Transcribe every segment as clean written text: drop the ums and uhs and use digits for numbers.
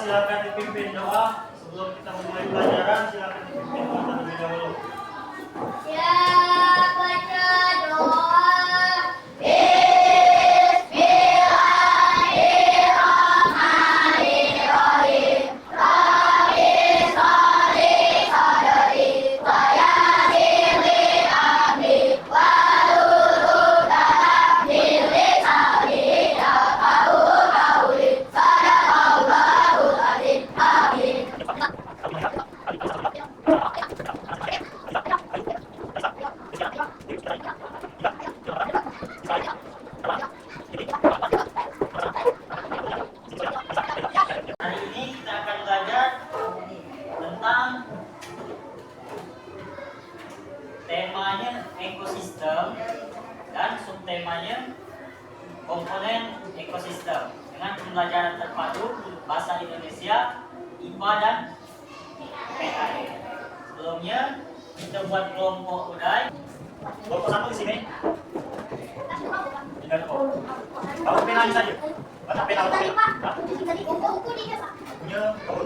silakan dipimpin doa. Sebelum kita memulai pelajaran, silakan dipimpin doa terlebih dahulu. Ya, baca doa. Hari ini kita akan belajar tentang temanya ekosistem dan subtemanya komponen ekosistem dengan pembelajaran terpadu bahasa Indonesia, IPA dan PAE. Sebelumnya kita buat kelompok udai. Kelompok satu di sini. Tinggal kok. Kamu penanya saja. Mana pena? Punya kau.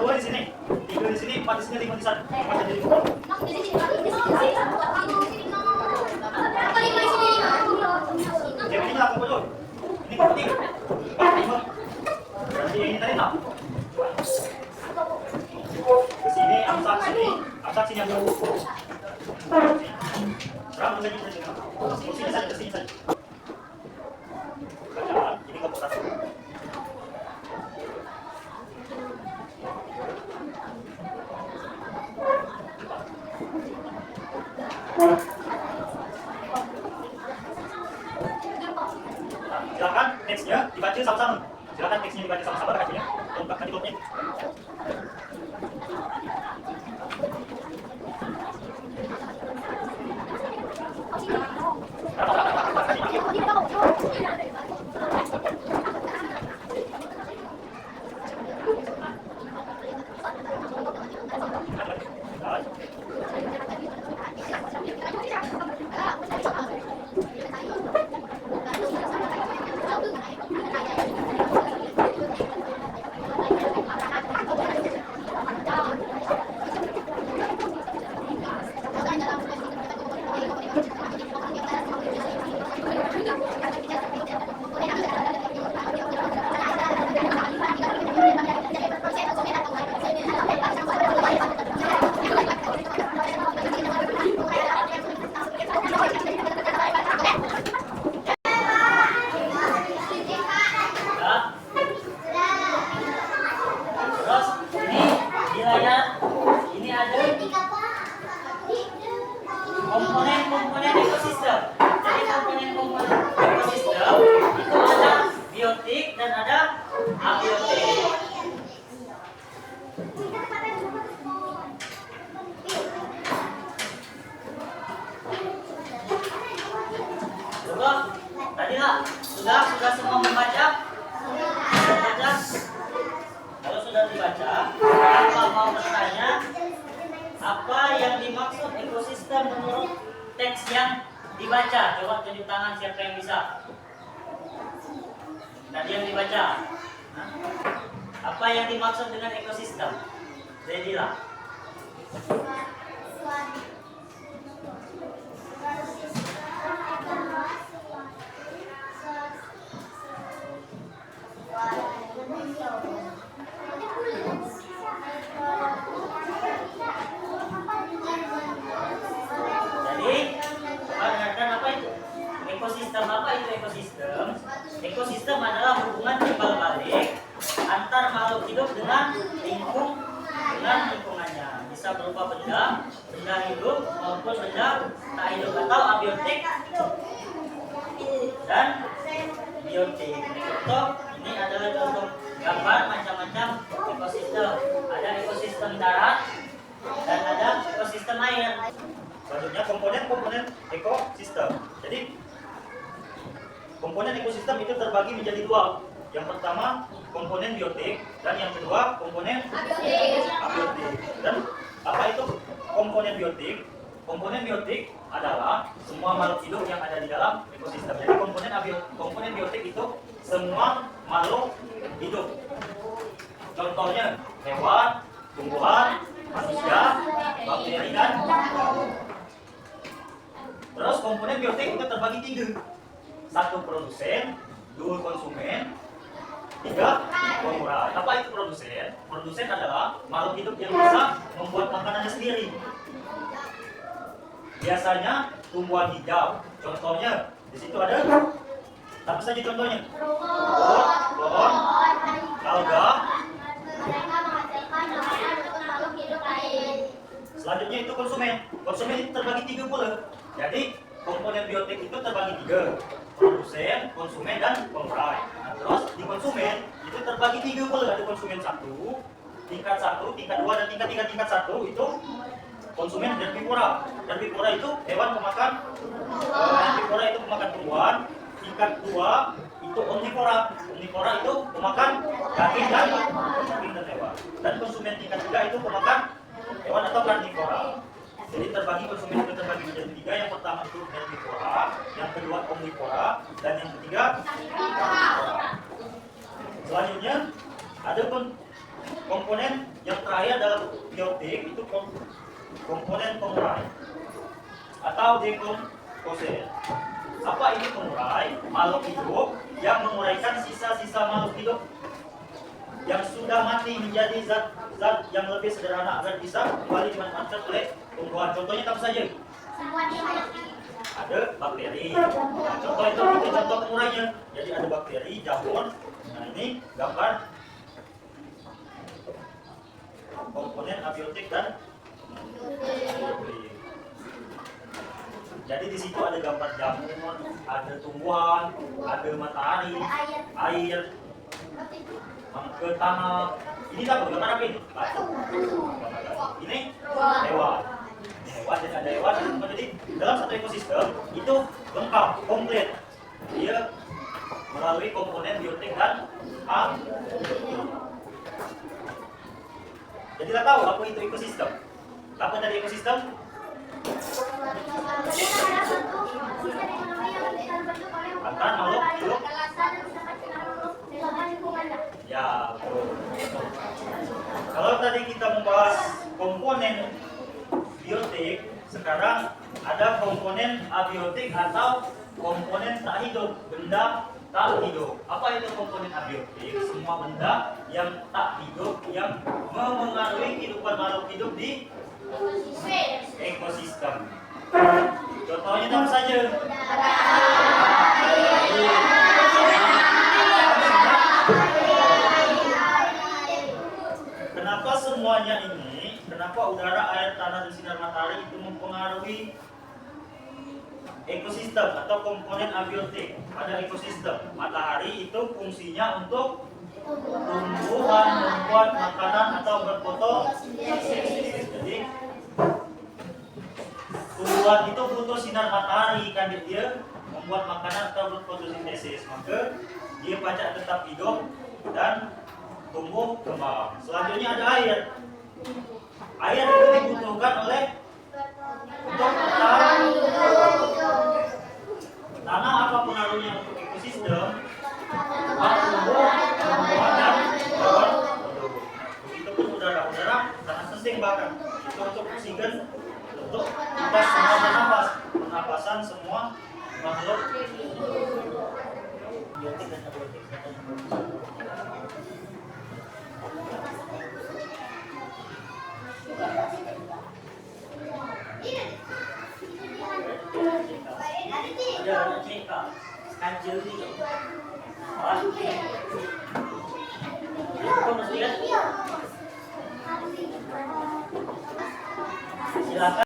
Dua di sini, tiga di sini, empat di sini, lima di sana. Empat jadi lima. Jadi ini apa betul? Ini kau tiga. Lima. Berarti ini tadi enam. Ke sini, amsak sini yang dulu. Berapa lagi ke sini? Ke sini saja. Bacaan, ini kelompok satu. Silakan teksnya dibaca sama-sama. Silakan teksnya dibaca sama-sama kakinya. Tolong kaki topnya. Komponen ekosistem. Jadi komponen ekosistem itu ada biotik dan ada abiotik. Coba tadi lah sudah semua membaca? Sudah. Kalau sudah dibaca, apa mau bertanya? Apa yang dimaksud ekosistem menurut teks yang dibaca? Coba tunjuk tangan siapa yang bisa. Tadi yang dibaca. Apa yang dimaksud dengan ekosistem? Jadilah. Ekosistem apa itu ekosistem? Ekosistem adalah hubungan timbal balik antar makhluk hidup dengan lingkungannya. Bisa berupa benda hidup maupun benda tak hidup atau abiotik dan biotik. Contoh ini adalah contoh gambar macam-macam ekosistem. Ada ekosistem darat dan ada ekosistem air. Selanjutnya komponen ekosistem. Jadi komponen ekosistem itu terbagi menjadi dua. Yang pertama komponen biotik dan yang kedua komponen abiotik. Dan Apa itu komponen biotik? Komponen biotik adalah semua makhluk hidup yang ada di dalam ekosistem. Jadi komponen biotik itu semua makhluk hidup. Contohnya hewan, tumbuhan, manusia, bakteri dan terus komponen biotik itu terbagi 3. 1 produsen, 2 konsumen, 3 pengurai. Apa itu produsen? Produsen adalah makhluk hidup yang bisa membuat makanannya sendiri. Biasanya tumbuhan hijau. Contohnya di situ ada apa saja contohnya? Pohon, alga. Mereka menghasilkan makanan untuk makhluk hidup lain. Selanjutnya itu konsumen. Konsumen itu terbagi 3 pula. Jadi komponen biotik itu terbagi 3. Produsen, konsumen, dan pengurai. Nah, terus di konsumen itu terbagi 3 pula. Ada konsumen 1, tingkat 1, tingkat 2, dan tingkat 3. Tingkat 1 itu konsumen herbivora. Herbivora itu hewan pemakan. Herbivora itu pemakan tumbuhan. Tingkat 2 itu omnivora. Omnivora itu pemakan daging dan hewan. Dan konsumen tingkat 3 itu pemakan hewan atau karnivora. Jadi terbagi konsumen itu terbagi menjadi 3. Yang pertama itu herbivora, yang kedua omnivora, dan yang ketiga karnivora. Selanjutnya ada komponen yang terakhir dalam biotik itu komponen pengurai atau dekomposer. Apa ini pengurai? Makhluk hidup yang menguraikan sisa-sisa makhluk hidup yang sudah mati menjadi zat-zat yang lebih sederhana agar bisa kembali dimanfaatkan oleh tumbuhan. Contohnya apa saja? Ada bakteri. Nah, contoh itu contoh pengurainya. Jadi ada bakteri, jamur. Nah ini gambar komponen abiotik dan biotik. Jadi di situ ada gambar jamur, ada tumbuhan, ada matahari, air, ke tanah. Ini apa? Gambar apa ini? Ini hewan. Hewan, jadi ada hewan. Jadi dalam satu ekosistem itu lengkap, komplit. Dia melalui komponen biotik dan abiotik. Jadi kita tahu apa itu ekosistem. Apa dari ekosistem? Akan makhluk hidup. Ya, betul. Kalau tadi kita membahas komponen biotik, sekarang ada komponen abiotik atau komponen tak hidup, benda tak hidup. Apa itu komponen abiotik? Semua benda yang tak hidup yang memengaruhi kehidupan makhluk hidup di ekosistem. Contohnya apa saja? Kenapa semuanya ini? Kenapa udara, air, tanah, dan sinar matahari itu mempengaruhi ekosistem atau komponen abiotik pada ekosistem? Matahari itu fungsinya untuk tumbuhan membuat makanan atau berfotosintesis. Jadi tumbuhan itu butuh sinar matahari kan dia membuat makanan atau berfotosintesis, maka dia pacak tetap hidup dan tumbuh kembang. Selanjutnya ada air. Air itu dibutuhkan oleh untuk tanah. Apa pengaruhnya untuk ekosistem? Tumbuh, tumbuhan dan hewan. Begitupun udara sangat penting bahkan itu untuk oksigen, untuk kita semua bernafas, pernapasan semua makhluk biotik dan abiotik. Ada cerita kancil ini.